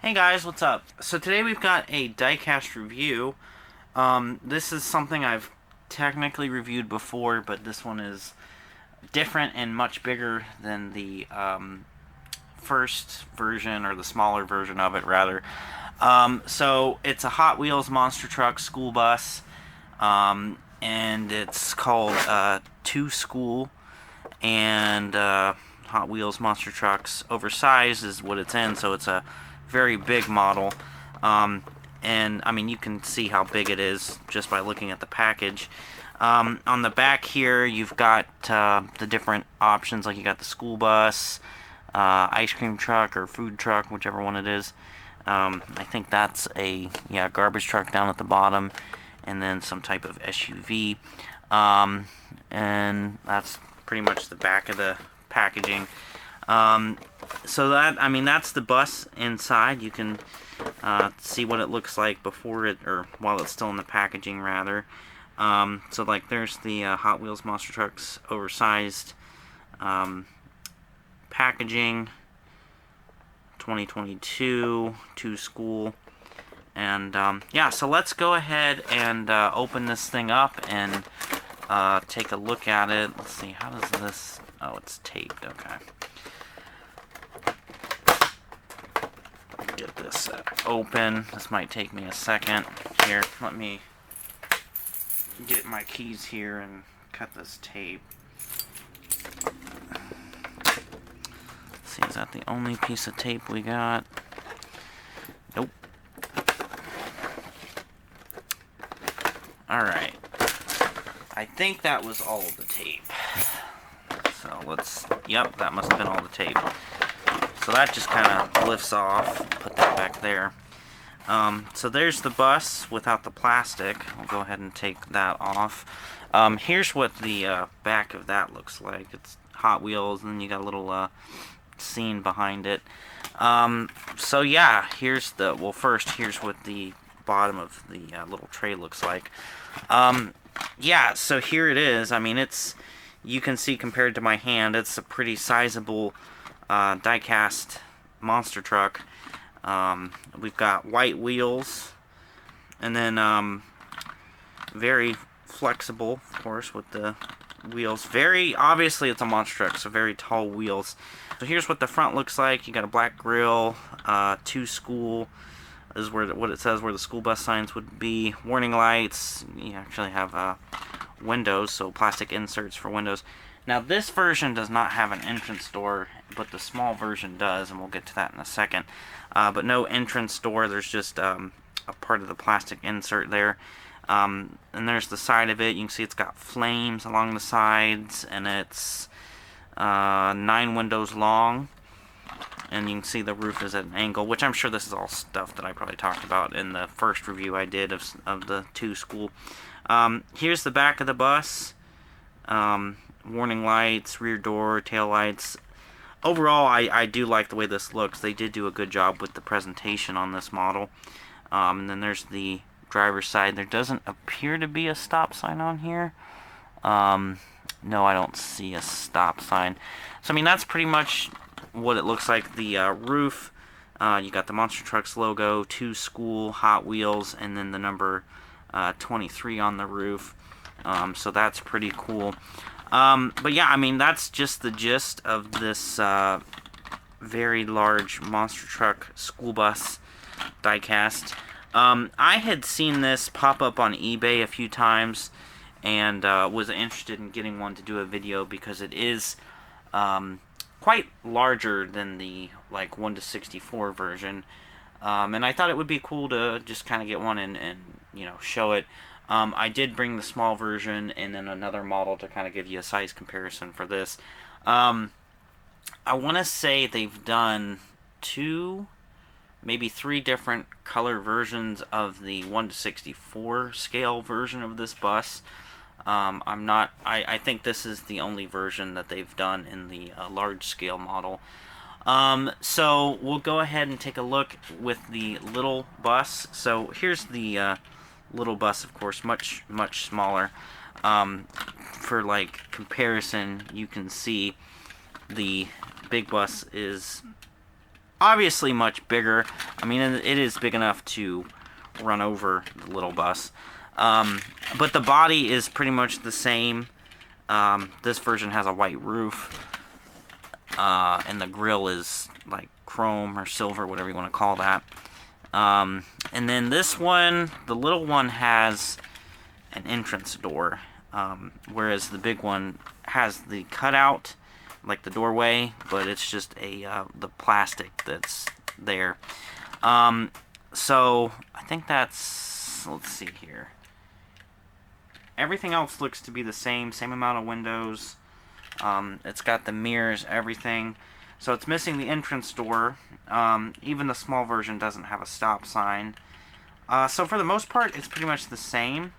Hey guys, what's up? So today we've got a diecast review. This is something I've technically reviewed before, but this one is different and much bigger than the first version, or the smaller version of it, rather. So it's a Hot Wheels monster truck school bus, and it's called 2 School, and Hot Wheels monster trucks oversized is what it's in, so it's a very big model. And I mean, you can see how big it is just by looking at the package. On the back here, you've got the different options, like you got the school bus, ice cream truck, or food truck, whichever one it is. I think that's a garbage truck down at the bottom, and then some type of SUV. And that's pretty much the back of the packaging. So that's the bus inside. You can see what it looks like before it, or while it's still in the packaging, rather. So like, there's the Hot Wheels monster trucks oversized packaging, 2022, 2 School. And yeah, so let's go ahead and open this thing up and take a look at it. Let's see, how does this... Oh, it's taped. Okay. Get this open. This might take me a second. Here, let me get my keys here and cut this tape. Let's see, is that the only piece of tape we got? Nope. Alright. I think that was all of the tape. So let's... Yep, that must have been all the tape. So that just kind of lifts off. Put that back there. So there's the bus without the plastic. I'll go ahead and take that off. Here's what the back of that looks like. It's Hot Wheels, and then you got a little scene behind it. So yeah, here's the... Well, first, here's what the bottom of the little tray looks like. Yeah, so here it is. I mean, it's... You can see, compared to my hand, it's a pretty sizable diecast monster truck. We've got white wheels, and then very flexible, of course, with the wheels. Very obviously, it's a monster truck, so very tall wheels. So here's what the front looks like. You got a black grille, 2 School is what it says, where the school bus signs would be. Warning lights. You actually have windows, so plastic inserts for windows. Now, this version does not have an entrance door, but the small version does, and we'll get to that in a second. But no entrance door. There's just a part of the plastic insert there. And there's the side of it. You can see it's got flames along the sides, and it's 9 windows long. And you can see the roof is at an angle, which I'm sure this is all stuff that I probably talked about in the first review I did of the 2 School. Here's the back of the bus. Warning lights, rear door, tail lights. Overall, I do like the way this looks. They did do a good job with the presentation on this model. And then there's the driver's side. There doesn't appear to be a stop sign on here. No, I don't see a stop sign. So, I mean, that's pretty much what it looks like. The roof, you got the Monster Trucks logo, 2 School, Hot Wheels, and then the number 23 on the roof. So that's pretty cool. But yeah, I mean, that's just the gist of this very large monster truck school bus diecast. I had seen this pop up on eBay a few times, and was interested in getting one to do a video, because it is quite larger than the 1/64 version. And I thought it would be cool to just kind of get one and show it. I did bring the small version and then another model to kind of give you a size comparison for this. I want to say they've done 2, maybe 3 different color versions of the 1/64 scale version of this bus. I think this is the only version that they've done in the large scale model. So we'll go ahead and take a look with the little bus. So here's the little bus, of course, much smaller. For comparison, you can see the big bus is obviously much bigger. I mean, it is big enough to run over the little bus. But the body is pretty much the same. This version has a white roof. And the grill is like chrome or silver, whatever you want to call that. And then this one, the little one has an entrance door. Whereas the big one has the cutout, like the doorway, but it's just the plastic that's there. So I think that's, let's see here. Everything else looks to be the same amount of windows. It's got the mirrors, everything. So it's missing the entrance door. Even the small version doesn't have a stop sign. So for the most part, it's pretty much the same.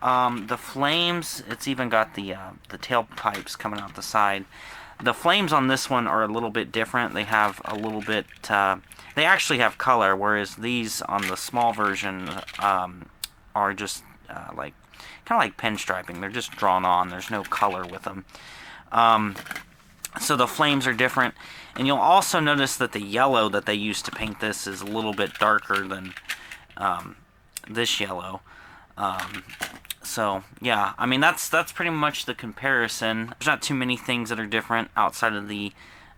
The flames, it's even got the tailpipes coming out the side. The flames on this one are a little bit different. They have a little bit, they actually have color, whereas these on the small version are just like, kind of like pinstriping. They're just drawn on. There's no color with them. So the flames are different. And you'll also notice that the yellow that they used to paint this is a little bit darker than this yellow. So yeah, I mean that's pretty much the comparison. There's not too many things that are different outside of the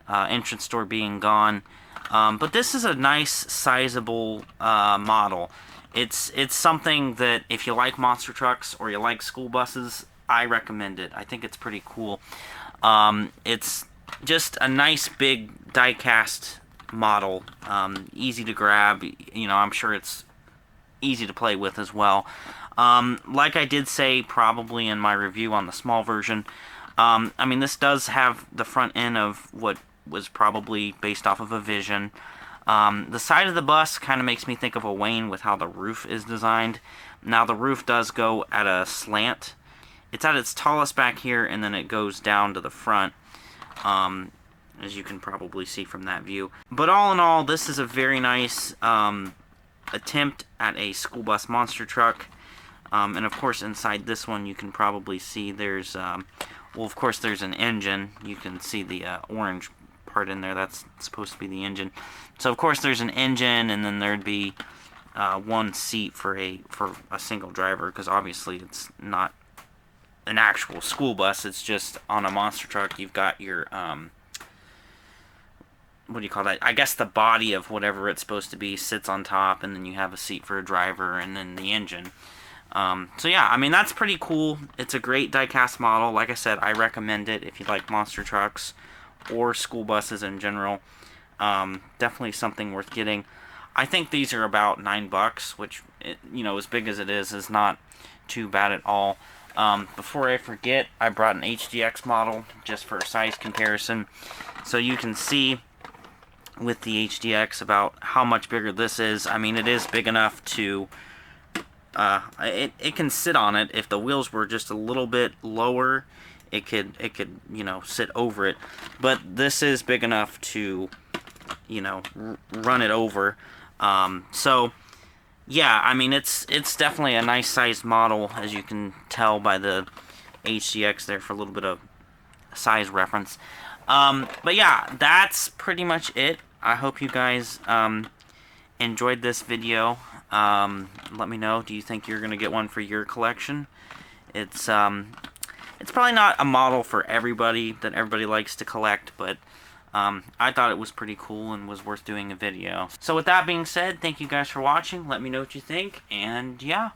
entrance door being gone. But this is a nice, sizable model. It's something that if you like monster trucks or you like school buses, I recommend it. I think it's pretty cool. It's just a nice big die-cast model, easy to grab. You know, I'm sure it's easy to play with as well. Like I did say probably in my review on the small version, I mean this does have the front end of what was probably based off of a Vision. The side of the bus kind of makes me think of a Wayne with how the roof is designed. Now the roof does go at a slant. It's at its tallest back here, and then it goes down to the front, as you can probably see from that view. But all in all, this is a very nice attempt at a school bus monster truck. And of course, inside this one, you can probably see there's, well, of course, there's an engine. You can see the orange part in there. That's supposed to be the engine. So of course, there's an engine, and then there'd be one seat for a single driver, because obviously it's not an actual school bus. It's just on a monster truck. You've got your what do you call that? I guess the body of whatever it's supposed to be sits on top, and then you have a seat for a driver, and then the engine. So yeah, I mean that's pretty cool. It's a great die-cast model. Like I said, I recommend it if you like monster trucks or school buses in general. Definitely something worth getting. I think these are about $9, which, you know, as big as it is not too bad at all. Before I forget, I brought an HDX model just for a size comparison, so you can see with the HDX about how much bigger this is. I mean, it is big enough to it can sit on it. If the wheels were just a little bit lower, it could you know, sit over it. But this is big enough to, you know, run it over. So yeah, I mean it's definitely a nice sized model, as you can tell by the HDX there for a little bit of size reference. But yeah, that's pretty much it. I hope you guys enjoyed this video. Let me know, do you think you're gonna get one for your collection? It's probably not a model for everybody that everybody likes to collect, but I thought it was pretty cool and was worth doing a video. So with that being said, thank you guys for watching. Let me know what you think, and yeah.